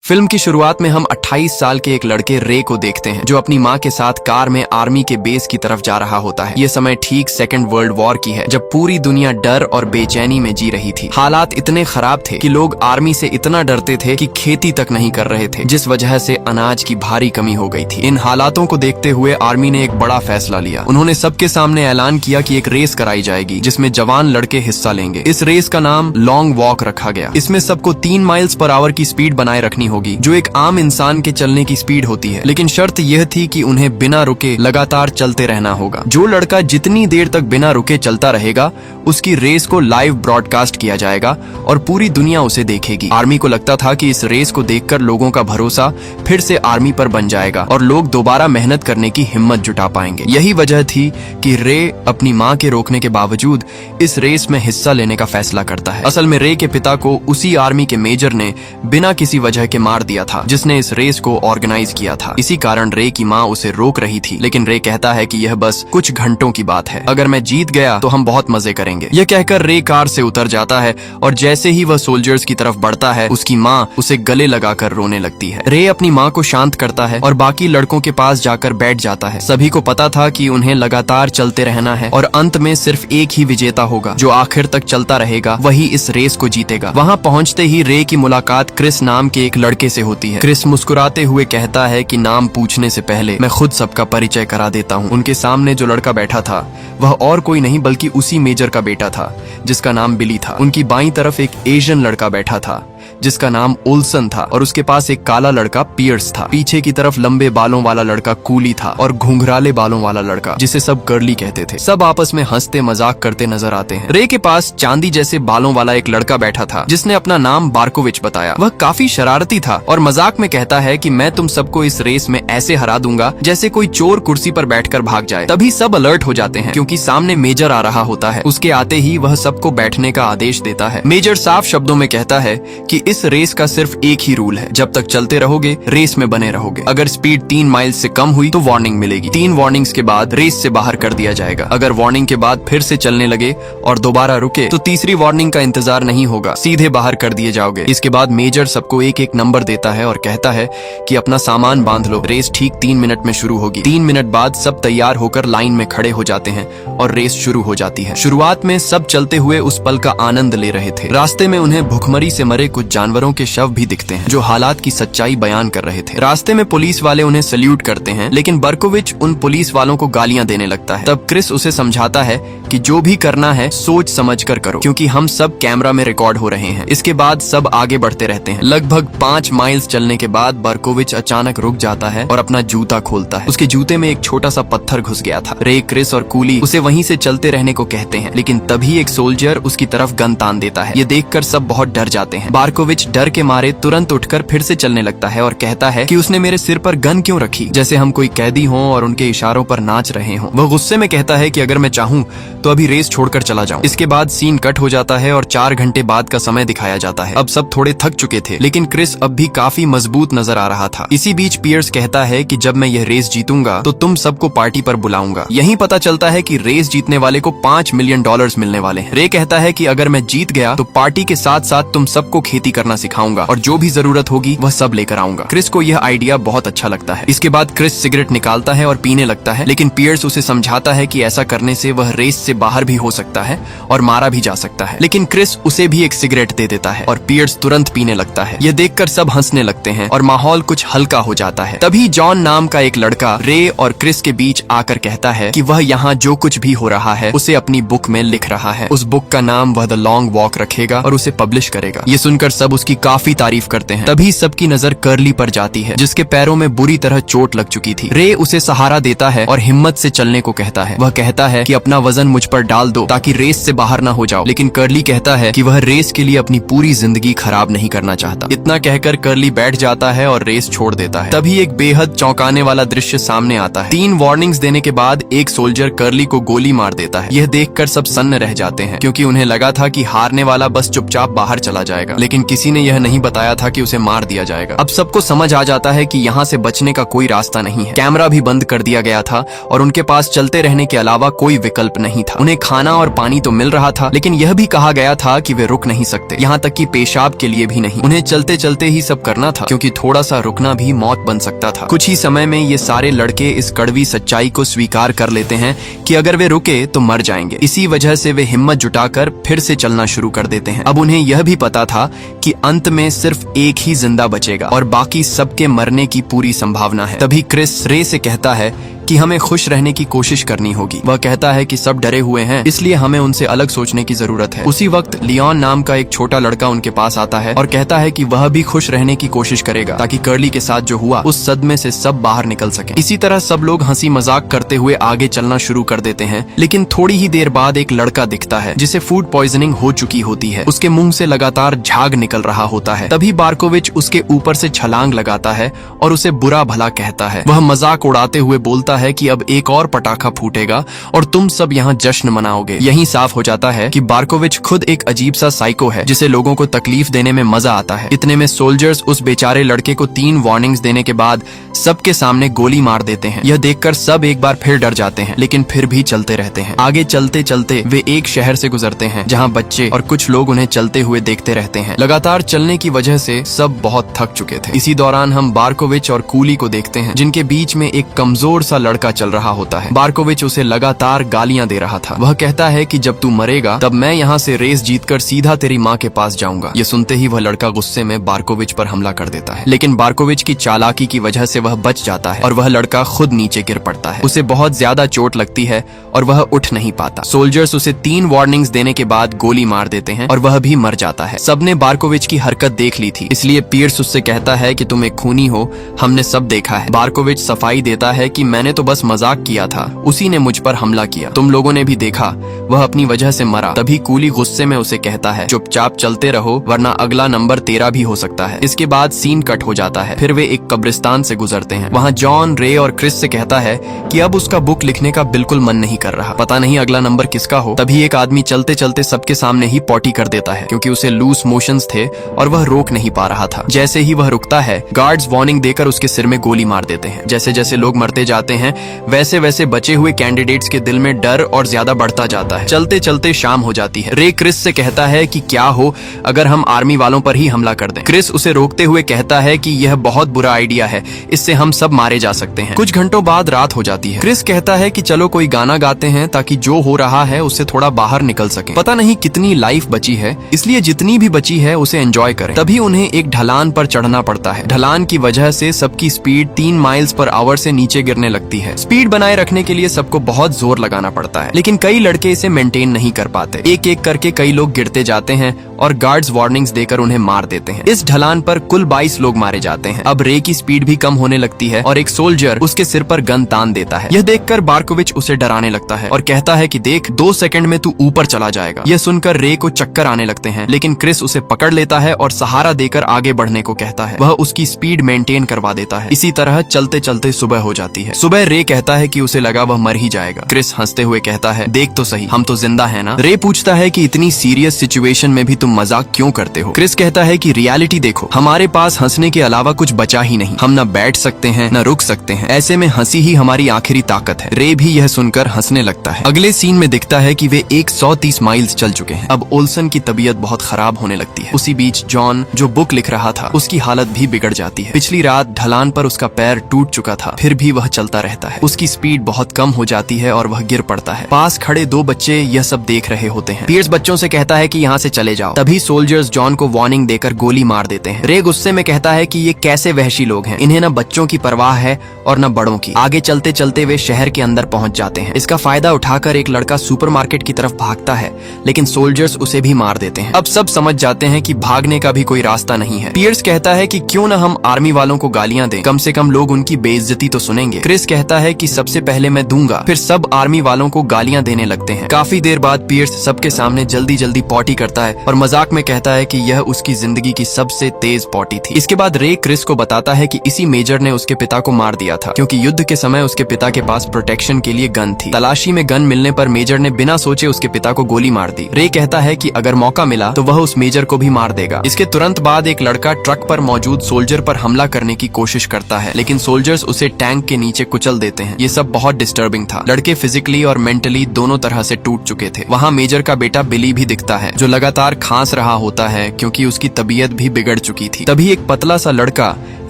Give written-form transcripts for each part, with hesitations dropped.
Film की शुरुआत में हम 28 साल के एक लड़के रे को देखते हैं जो अपनी माँ के साथ कार में आर्मी के बेस की तरफ जा रहा होता है। ये समय ठीक सेकेंड वर्ल्ड वॉर की है, जब पूरी दुनिया डर और बेचैनी में जी रही थी। हालात इतने खराब थे कि लोग आर्मी से इतना डरते थे कि खेती तक नहीं कर रहे थे, जिस वजह से अनाज की भारी कमी हो गई थी। इन हालातों को देखते हुए आर्मी ने एक बड़ा फैसला लिया। उन्होंने सबके सामने ऐलान किया कि एक रेस कराई जाएगी जिसमें जवान लड़के हिस्सा लेंगे। इस रेस का नाम लॉन्ग वॉक रखा गया। इसमें सबको 3 माइल्स पर आवर की स्पीड बनाए रखनी होगी, जो एक आम इंसान के चलने की स्पीड होती है। लेकिन शर्त यह थी कि उन्हें बिना रुके लगातार चलते रहना होगा। जो लड़का जितनी देर तक बिना रुके चलता रहेगा उसकी रेस को लाइव ब्रॉडकास्ट किया जाएगा और पूरी दुनिया उसे देखेगी। आर्मी को लगता था कि इस रेस को देखकर लोगों का भरोसा फिर से आर्मी पर बन जाएगा और लोग दोबारा मेहनत करने की हिम्मत जुटा पाएंगे। यही वजह थी कि रे अपनी माँ के रोकने के बावजूद इस रेस में हिस्सा लेने का फैसला करता है। असल में रे के पिता को उसी आर्मी के मेजर ने बिना किसी वजह के मार दिया था जिसने इस रेस को ऑर्गेनाइज किया था। इसी कारण रे की माँ उसे रोक रही थी, लेकिन रे कहता है कि यह बस कुछ घंटों की बात है, अगर मैं जीत गया तो हम बहुत मजे करेंगे। यह कहकर रे कार से उतर जाता है और जैसे ही वह सोल्जर्स की तरफ बढ़ता है उसकी माँ उसे गले लगाकर रोने लगती है। रे अपनी माँ को शांत करता है और बाकी लड़कों के पास जाकर बैठ जाता है। सभी को पता था कि उन्हें लगातार चलते रहना है और अंत में सिर्फ एक ही विजेता होगा। जो आखिर तक चलता रहेगा वही इस रेस को जीतेगा। वहाँ पहुँचते ही रे की मुलाकात क्रिस नाम के एक लड़के से होती है। क्रिस मुस्कुराते हुए कहता है कि नाम पूछने से पहले मैं खुद सबका परिचय करा देता हूँ। उनके सामने जो लड़का बैठा था वह और कोई नहीं बल्कि उसी मेजर का बेटा था जिसका नाम बिली था। उनकी बाईं तरफ एक एशियन लड़का बैठा था जिसका नाम ओल्सन था और उसके पास एक काला लड़का पियर्स था। पीछे की तरफ लंबे बालों वाला लड़का कूली था और घुंघराले बालों वाला लड़का जिसे सब कर्ली कहते थे। सब आपस में हंसते मजाक करते नजर आते हैं। रे के पास चांदी जैसे बालों वाला एक लड़का बैठा था जिसने अपना नाम बार्कोविच बताया। वह काफी शरारती था और मजाक में कहता है कि मैं तुम सबको इस रेस में ऐसे हरा दूंगा जैसे कोई चोर कुर्सी पर बैठकर भाग जाए। तभी सब अलर्ट हो जाते हैं क्योंकि सामने मेजर आ रहा होता है। उसके आते ही वह सबको बैठने का आदेश देता है। मेजर साफ शब्दों में कहता है कि इस रेस का सिर्फ एक ही रूल है, जब तक चलते रहोगे रेस में बने रहोगे। अगर स्पीड 3 माइल से कम हुई तो वार्निंग मिलेगी। 3 वार्निंग्स के बाद रेस से बाहर कर दिया जाएगा। अगर वार्निंग के बाद फिर से चलने लगे और दोबारा रुके तो तीसरी वार्निंग का इंतजार नहीं होगा, सीधे बाहर कर दिए जाओगे। इसके बाद मेजर सबको एक एक नंबर देता है और कहता है कि अपना सामान बांध लो, रेस ठीक 3 मिनट में शुरू होगी। 3 मिनट बाद सब तैयार होकर लाइन में खड़े हो जाते हैं और रेस शुरू हो जाती है। शुरुआत में सब चलते हुए उस पल का आनंद ले रहे थे। रास्ते में उन्हें भुखमरी से मरे कुछ जानवरों के शव भी दिखते हैं जो हालात की सच्चाई बयान कर रहे थे। रास्ते में पुलिस वाले उन्हें सल्यूट करते हैं, लेकिन बर्कोविच उन पुलिस वालों को गालियां देने लगता है। तब क्रिस उसे समझाता है कि जो भी करना है सोच समझ कर करो, क्योंकि हम सब कैमरा में रिकॉर्ड हो रहे हैं। इसके बाद सब आगे बढ़ते रहते हैं। लगभग 5 माइल्स चलने के बाद बर्कोविच अचानक रुक जाता है और अपना जूता खोलता है। उसके जूते में एक छोटा सा पत्थर घुस गया था। रे, क्रिस और कूली उसे वहीं से चलते रहने को कहते हैं, लेकिन तभी एक सोल्जर उसकी तरफ गन तान देता है। ये देखकर सब बहुत डर जाते हैं। बर्कोविच डर के मारे तुरंत उठकर फिर से चलने लगता है और कहता है कि उसने मेरे सिर पर गन क्यों रखी, जैसे हम कोई कैदी हों और उनके इशारों पर नाच रहे हों। वह गुस्से में कहता है कि अगर मैं चाहूं तो अभी रेस छोड़कर चला जाऊं। इसके बाद सीन कट हो जाता है और 4 घंटे बाद का समय दिखाया जाता है। अब सब थोड़े थक चुके थे, लेकिन क्रिस अब भी काफी मजबूत नजर आ रहा था। इसी बीच पियर्स कहता है कि जब मैं यह रेस जीतूंगा तो तुम सबको पार्टी पर बुलाऊंगा। यहीं पता चलता है कि रेस जीतने वाले को $5 मिलियन मिलने वाले हैं। रे कहता है कि अगर मैं जीत गया तो पार्टी के साथ साथ तुम सबको खेती करना सिखाऊंगा और जो भी जरूरत होगी वह सब लेकर आऊंगा। क्रिस को यह आइडिया बहुत अच्छा लगता है। इसके बाद क्रिस सिगरेट निकालता है और पीने लगता है, लेकिन पियर्स उसे समझाता है कि ऐसा करने से वह रेस से बाहर भी हो सकता है और मारा भी जा सकता है। लेकिन क्रिस उसे भी एक सिगरेट दे देता है और पियर्स तुरंत पीने लगता है। यह देखकर सब हंसने लगते हैं और माहौल कुछ हल्का हो जाता है। तभी जॉन नाम का एक लड़का रे और क्रिस के बीच आकर कहता है कि वह यहाँ जो कुछ भी हो रहा है उसे अपनी बुक में लिख रहा है। उस बुक का नाम वह द लॉन्ग वॉक रखेगा और उसे पब्लिश करेगा। ये सुनकर सब उसकी काफी तारीफ करते हैं। तभी सबकी नजर कर्ली पर जाती है जिसके पैरों में बुरी तरह चोट लग चुकी थी। रे उसे सहारा देता है और हिम्मत से चलने को कहता है। वह कहता है कि अपना वजन मुझ पर डाल दो ताकि रेस से बाहर ना हो जाओ, लेकिन कर्ली कहता है कि वह रेस के लिए अपनी पूरी जिंदगी खराब नहीं करना चाहता। इतना कहकर कर्ली बैठ जाता है और रेस छोड़ देता है। तभी एक बेहद चौंकाने वाला दृश्य सामने आता है। 3 वार्निंग्स देने के बाद एक सोल्जर कर्ली को गोली मार देता है। यह देखकर सब सन्न रह जाते हैं क्योंकि उन्हें लगा था कि हारने वाला बस चुपचाप बाहर चला जाएगा, लेकिन लेकिन किसी ने यह नहीं बताया था कि उसे मार दिया जाएगा। अब सबको समझ आ जाता है कि यहाँ से बचने का कोई रास्ता नहीं है। कैमरा भी बंद कर दिया गया था और उनके पास चलते रहने के अलावा कोई विकल्प नहीं था। उन्हें खाना और पानी तो मिल रहा था, लेकिन यह भी कहा गया था कि वे रुक नहीं सकते, यहाँ तक कि पेशाब के लिए भी नहीं। उन्हें चलते चलते ही सब करना था, क्योंकि थोड़ा सा रुकना भी मौत बन सकता था। कुछ ही समय में ये सारे लड़के इस कड़वी सच्चाई को स्वीकार कर लेते हैं कि अगर वे रुके तो मर जाएंगे। इसी वजह से वे हिम्मत जुटाकर फिर से चलना शुरू कर देते हैं। अब उन्हें यह भी पता था कि अंत में सिर्फ एक ही जिंदा बचेगा और बाकी सबके मरने की पूरी संभावना है। तभी क्रिस रे से कहता है कि हमें खुश रहने की कोशिश करनी होगी। वह कहता है कि सब डरे हुए हैं, इसलिए हमें उनसे अलग सोचने की जरूरत है। उसी वक्त लियोन नाम का एक छोटा लड़का उनके पास आता है और कहता है कि वह भी खुश रहने की कोशिश करेगा, ताकि कर्ली के साथ जो हुआ उस सदमे से सब बाहर निकल सके। इसी तरह सब लोग हंसी मजाक करते हुए आगे चलना शुरू कर देते हैं, लेकिन थोड़ी ही देर बाद एक लड़का दिखता है जिसे फूड पॉइजनिंग हो चुकी होती है। उसके मुंह से लगातार झाग निकल रहा होता है। तभी बार्कोविच उसके ऊपर से छलांग लगाता है और उसे बुरा भला कहता है। वह मजाक उड़ाते हुए बोलता है कि अब एक और पटाखा फूटेगा और तुम सब यहाँ जश्न मनाओगे। यहीं साफ हो जाता है कि बार्कोविच खुद एक अजीब सा साइको है, जिसे लोगों को तकलीफ देने में मजा आता है। इतने में सोल्जर्स उस बेचारे लड़के को 3 वार्निंग्स देने के बाद सबके सामने गोली मार देते हैं। यह देखकर सब एक बार फिर डर जाते हैं, लेकिन फिर भी चलते रहते हैं। आगे चलते चलते वे एक शहर से गुजरते हैं जहाँ बच्चे और कुछ लोग उन्हें चलते हुए देखते रहते हैं। लगातार चलने की वजह से सब बहुत थक चुके थे। इसी दौरान हम बार्कोविच और कूली को देखते हैं, जिनके बीच में एक कमजोर सा लड़का चल रहा होता है। बार्कोविच उसे लगातार गालियां दे रहा था। वह कहता है कि जब तू मरेगा तब मैं यहाँ से रेस जीतकर सीधा तेरी माँ के पास जाऊंगा। ये सुनते ही वह लड़का गुस्से में बार्कोविच पर हमला कर देता है, लेकिन बार्कोविच की चालाकी की वजह से वह बच जाता है और वह लड़का खुद नीचे गिर पड़ता है। उसे बहुत ज्यादा चोट लगती है और वह उठ नहीं पाता। सोल्जर्स उसे 3 वार्निंग्स देने के बाद गोली मार देते हैं और वह भी मर जाता है। सबने बार्कोविच की हरकत देख ली थी, इसलिए पियर्स उससे कहता है कि तुम एक खूनी हो, हमने सब देखा है। बार्कोविच सफाई देता है कि मैंने तो बस मजाक किया था, उसी ने मुझ पर हमला किया, तुम लोगों ने भी देखा, वह अपनी वजह से मरा। तभी कूली गुस्से में उसे कहता है चुपचाप चलते रहो, वरना अगला नंबर तेरा भी हो सकता है। इसके बाद सीन कट हो जाता है। फिर वे एक कब्रिस्तान से गुजरते हैं। वहाँ जॉन रे और क्रिस से कहता है कि अब उसका बुक लिखने का बिल्कुल मन नहीं कर रहा, पता नहीं अगला नंबर किसका हो। तभी एक आदमी चलते चलते सबके सामने ही पॉटी कर देता है, क्योंकि उसे लूज मोशंस थे और वह रोक नहीं पा रहा था। जैसे ही वह रुकता है, गार्ड्स वार्निंग देकर उसके सिर में गोली मार देते हैं। जैसे जैसे लोग मरते जाते हैं, वैसे वैसे बचे हुए कैंडिडेट्स के दिल में डर और ज्यादा बढ़ता जाता है। चलते चलते शाम हो जाती है। रे क्रिस से कहता है कि क्या हो अगर हम आर्मी वालों पर ही हमला कर दें। क्रिस उसे रोकते हुए कहता है कि यह बहुत बुरा आइडिया है, इससे हम सब मारे जा सकते हैं। कुछ घंटों बाद रात हो जाती है। क्रिस कहता है कि चलो कोई गाना गाते हैं ताकि जो हो रहा है उससे थोड़ा बाहर निकल सके। पता नहीं कितनी लाइफ बची है, इसलिए जितनी भी बची है उसे एंजॉय करें। तभी उन्हें एक ढलान पर चढ़ना पड़ता है। ढलान की वजह से सबकी स्पीड 3 माइल्स पर आवर से नीचे गिरने लगती है। स्पीड बनाए रखने के लिए सबको बहुत जोर लगाना पड़ता है, लेकिन कई लड़के इसे मेंटेन नहीं कर पाते। एक एक करके कई लोग गिरते जाते हैं और गार्ड्स वार्निंग्स देकर उन्हें मार देते हैं। इस ढलान पर कुल 22 लोग मारे जाते हैं। अब रे की स्पीड भी कम होने लगती है और एक सोल्जर उसके सिर पर गन तान देता है। यह देखकर बार्कोविच उसे डराने लगता है और कहता है कि देख 2 सेकंड में तू ऊपर चला जाएगा। यह सुनकर रे को चक्कर आने लगते हैं, लेकिन क्रिस उसे पकड़ लेता है और सहारा देकर आगे बढ़ने को कहता है। वह उसकी स्पीड मेंटेन करवा देता है। इसी तरह चलते चलते सुबह हो जाती है। सुबह रे कहता है कि उसे लगा वह मर ही जाएगा। क्रिस हंसते हुए कहता है देख तो सही, हम तो जिंदा है ना। रे पूछता है कि इतनी सीरियस सिचुएशन में भी तुम मजाक क्यों करते हो। क्रिस कहता है कि रियलिटी देखो, हमारे पास हंसने के अलावा कुछ बचा ही नहीं। हम न बैठ सकते हैं न रुक सकते हैं, ऐसे में हंसी ही हमारी आखिरी ताकत है। रे भी यह सुनकर हंसने लगता है। अगले सीन में दिखता है कि वे 130 माइल्स चल चुके हैं। अब ओल्सन की तबीयत बहुत खराब होने लगती है। उसी बीच जॉन जो बुक लिख रहा था उसकी हालत भी बिगड़ जाती है। पिछली रात ढलान पर उसका पैर टूट चुका था, फिर भी वह चलता रहता है। उसकी स्पीड बहुत कम हो जाती है और वह गिर पड़ता है। पास खड़े 2 बच्चे यह सब देख रहे होते हैं। पियर्स बच्चों से कहता है कि यहाँ से चले जाओ। तभी सोल्जर्स जॉन को वार्निंग देकर गोली मार देते हैं। रे गुस्से में कहता है कि ये कैसे वहशी लोग हैं, इन्हें न बच्चों की परवाह है और न बड़ों की। आगे चलते चलते वे शहर के अंदर पहुंच जाते हैं। इसका फायदा उठाकर एक लड़का सुपरमार्केट की तरफ भागता है, लेकिन सोल्जर्स उसे भी मार देते हैं। अब सब समझ जाते हैं कि भागने का भी कोई रास्ता नहीं है। पियर्स कहता है कि क्यों न हम आर्मी वालों को गालियां दें, कम से कम लोग उनकी बेइज्जती तो सुनेंगे। क्रिस कहता है कि सबसे पहले मैं दूंगा। फिर सब आर्मी वालों को गालियां देने लगते हैं। काफी देर बाद पियर्स सबके सामने जल्दी जल्दी पॉटी करता है और मजाक में कहता है कि यह उसकी जिंदगी की सबसे तेज पॉटी थी। इसके बाद रे क्रिस को बताता है कि इसी मेजर ने उसके पिता को मार दिया था, क्योंकि युद्ध के समय उसके पिता के पास प्रोटेक्शन के लिए गन थी। तलाशी में गन मिलने पर मेजर ने बिना सोचे उसके पिता को गोली मार दी। रे कहता है कि अगर मौका मिला तो वह उस मेजर को भी भी मार देगा। इसके तुरंत बाद एक लड़का ट्रक पर मौजूद सोल्जर पर हमला करने की कोशिश करता है, लेकिन सोल्जर्स उसे टैंक के नीचे कुचल देते हैं। ये सब बहुत डिस्टर्बिंग था। लड़के फिजिकली और मेंटली दोनों तरह से टूट चुके थे। वहाँ मेजर का बेटा बिली भी दिखता है, जो लगातार खांस रहा होता है क्योंकि उसकी तबीयत भी बिगड़ चुकी थी। तभी एक पतला सा लड़का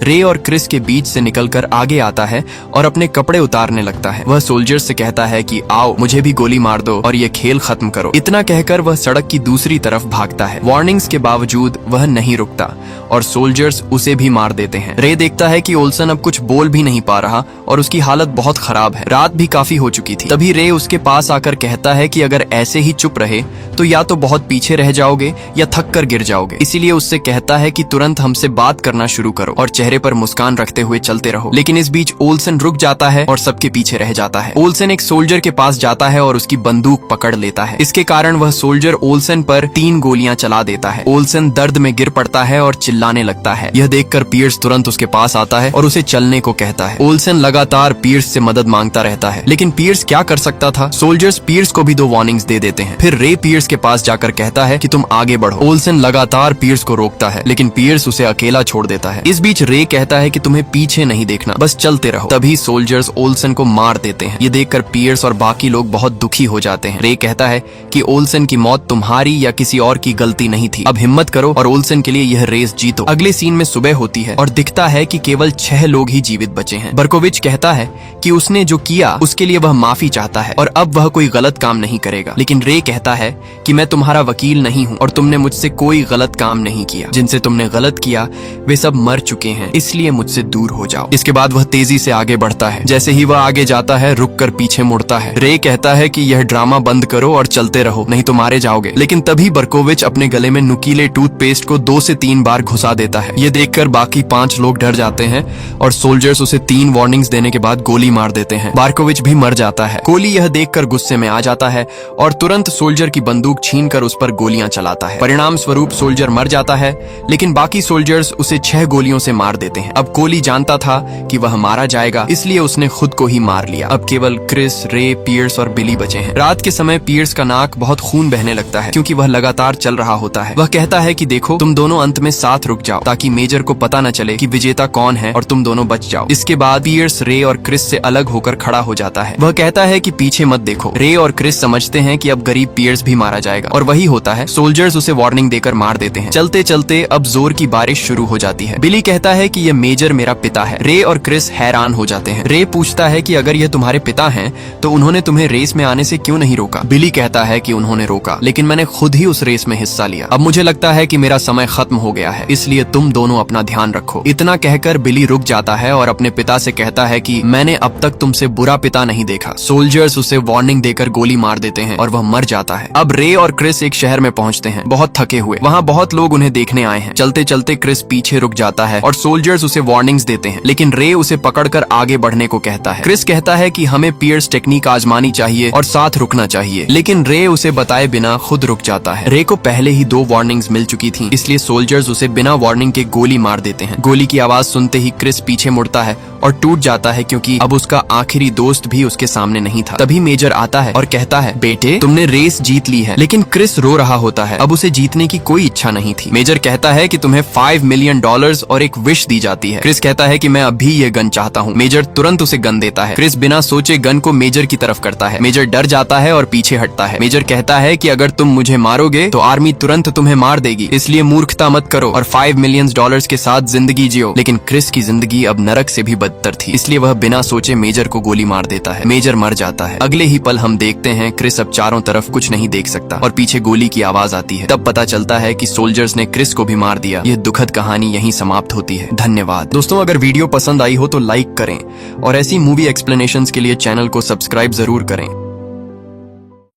रे और क्रिस के बीच से निकलकर आगे आता है और अपने कपड़े उतारने लगता है। वह सोल्जर्स से कहता है कि आओ मुझे भी गोली मार दो और ये खेल खत्म करो। इतना कहकर वह सड़क की दूसरी तरफ भागता है। वार्निंग्स के बावजूद वह नहीं रुकता और सोल्जर्स उसे भी मार देते हैं। रे देखता है कि ओल्सन अब कुछ बोल भी नहीं पा रहा और उसकी हालत बहुत खराब है। रात भी काफी हो चुकी थी। तभी रे उसके पास आकर कहता है कि अगर ऐसे ही चुप रहे तो या तो बहुत पीछे रह जाओगे या थक कर गिर जाओगे। इसीलिए उससे कहता है कि तुरंत हमसे बात करना शुरू करो और चेहरे पर मुस्कान रखते हुए चलते रहो। लेकिन इस बीच ओल्सन रुक जाता है और सबके पीछे रह जाता है। ओल्सन एक सोल्जर के पास जाता है और उसकी बंदूक पकड़ लेता है। इसके कारण वह सोल्जर ओल्सन पर 3 गोलियां चला देता है। ओल्सन दर्द में गिर पड़ता है और चिल्लाने लगता है। यह देखकर पियर्स तुरंत उसके पास आता है और उसे चलने को कहता है। ओल्सन लगातार पियर्स से मदद मांगता रहता है, लेकिन पियर्स क्या कर सकता था। सोल्जर्स पियर्स को भी 2 वार्निंग्स दे देते हैं। फिर रे पियर्स के पास जाकर कहता है कि तुम आगे बढ़ो। ओल्सन लगातार पियर्स को रोकता है, लेकिन पियर्स उसे अकेला छोड़ देता है। इस बीच रे कहता है कि तुम्हें पीछे नहीं देखना, बस चलते रहो। तभी सोल्जर्स ओल्सन को मार देते हैं। ये देखकर पियर्स और बाकी लोग बहुत दुखी हो जाते हैं। रे कहता है कि ओल्सन की मौत तुम्हारी या किसी और की गलती नहीं थी। अब हिम्मत करो और ओल्सन के लिए यह रेस जीतो। अगले सीन में सुबह होती है और दिखता है कि केवल 6 लोग ही जीवित बचे हैं। बर्कोविच कहता है कि उसने जो किया उसके लिए वह माफी चाहता है और अब वह कोई गलत काम नहीं करेगा। लेकिन रे कहता है कि मैं तुम्हारा वकील नहीं हूँ और तुमने मुझसे कोई गलत काम नहीं किया। जिनसे तुमने गलत किया वे सब मर चुके हैं, इसलिए मुझसे दूर हो जाओ। इसके बाद वह तेजी से आगे बढ़ता है। जैसे ही वह आगे जाता है रुक कर पीछे मुड़ता है। रे कहता है कि यह ड्रामा बंद करो और चलते रहो, नहीं तो मारे जाओगे। लेकिन तभी बर्कोविच अपने गले में नुकीले टूथपेस्ट को 2 से 3 बार घुसा देता है। ये देखकर बाकी 5 लोग डर जाते हैं और सोल्जर्स उसे 3 वार्निंग्स देने के बाद गोली मार देते हैं। बार्कोविच भी मर जाता है। कोली यह देखकर गुस्से में आ जाता है और तुरंत सोल्जर की बंदूक छीनकर उस पर गोलियां चलाता है। परिणाम स्वरूप सोल्जर मर जाता है, लेकिन बाकी सोल्जर्स उसे 6 गोलियों से मार देते हैं। अब कोली जानता था कि वह मारा जाएगा, इसलिए उसने खुद को ही मार लिया। अब केवल क्रिस, रे, पियर्स और बिली बचे हैं। रात के समय पियर्स का नाक बहुत खून बहने लगता है क्योंकि वह लगातार चल रहा होता है। वह कहता है कि देखो तुम दोनों अंत में साथ रुक जाओ ताकि मेजर को पता न चले कि विजेता कौन है और तुम दोनों बच जाओ। इसके बाद पियर्स रे और क्रिस से अलग होकर खड़ा हो जाता है। वह कहता है कि पीछे मत देखो। रे और क्रिस समझते हैं कि अब गरीब पियर्स भी मारा जाएगा और वही होता है। सोल्जर्स उसे वार्निंग देकर मार देते हैं। चलते चलते अब जोर की बारिश शुरू हो जाती है। बिली कहता है कि यह मेजर मेरा पिता है। रे और क्रिस हैरान हो जाते हैं। रे पूछता है कि अगर यह तुम्हारे पिता हैं तो उन्होंने तुम्हें रेस में आने से क्यों नहीं रोका। बिली कहता है कि उन्होंने रोका, लेकिन मैंने खुद ही उस रेस में हिस्सा लिया। अब मुझे लगता है कि मेरा समय खत्म हो गया है, इसलिए तुम दोनों अपना ध्यान रखो। इतना कहकर बिली रुक जाता है और अपने पिता से कहता है कि मैंने अब तक तुमसे बुरा पिता नहीं देखा। सोल्जर्स उसे वार्निंग देकर गोली मार देते हैं और वह मर जाता है। अब रे और क्रिस एक शहर में पहुंचते हैं, बहुत थके हुए। वहाँ बहुत लोग उन्हें देखने आए हैं। चलते चलते क्रिस पीछे रुक जाता है और सोल्जर्स उसे वार्निंग्स देते हैं, लेकिन रे उसे पकड़कर आगे बढ़ने को कहता है। क्रिस कहता है कि हमें पियर्स टेक्निक आजमानी चाहिए और साथ रुकना चाहिए, लेकिन रे उसे बताए बिना खुद रुक जाता है। रे को पहले ही 2 वार्निंग्स मिल चुकी थी, इसलिए सोल्जर्स उसे बिना वार्निंग के गोली मार देते हैं। गोली की आवाज सुनते ही क्रिस पीछे मुड़ता है और टूट जाता है क्योंकि अब उसका आखिरी दोस्त भी उसके सामने नहीं था। तभी मेजर आता है और कहता है बेटे तुमने रेस जीत ली है। लेकिन क्रिस रो रहा होता है। अब उसे जीतने की कोई इच्छा नहीं थी। मेजर कहता है कि तुम्हें $5 मिलियन और एक विश दी जाती है। क्रिस कहता है कि मैं अभी ये गन चाहता हूँ। मेजर तुरंत उसे गन देता है। क्रिस बिना सोचे गन को मेजर की तरफ करता है। मेजर डर जाता है और पीछे हटता है। मेजर कहता है कि अगर तुम मुझे मारोगे तो आर्मी तुरंत तुम्हें मार देगी, इसलिए मूर्खता मत करो और $5 मिलियन के साथ जिंदगी जियो। लेकिन क्रिस की जिंदगी अब नरक से भी बदतर थी, इसलिए वह बिना सोचे मेजर को गोली मार देता है। मेजर मर जाता है। अगले ही पल हम देखते हैं क्रिस अब चारों तरफ कुछ नहीं देख सकता और पीछे गोली की आवाज आती है। तब पता चलता है कि सोल्जर्स ने क्रिस को भी मार दिया। यह दुखद कहानी यहीं समाप्त होती है। धन्यवाद दोस्तों। अगर वीडियो पसंद आई हो तो लाइक करें और ऐसी मूवी एक्सप्लेनेशंस के लिए चैनल को सब्सक्राइब जरूर करें।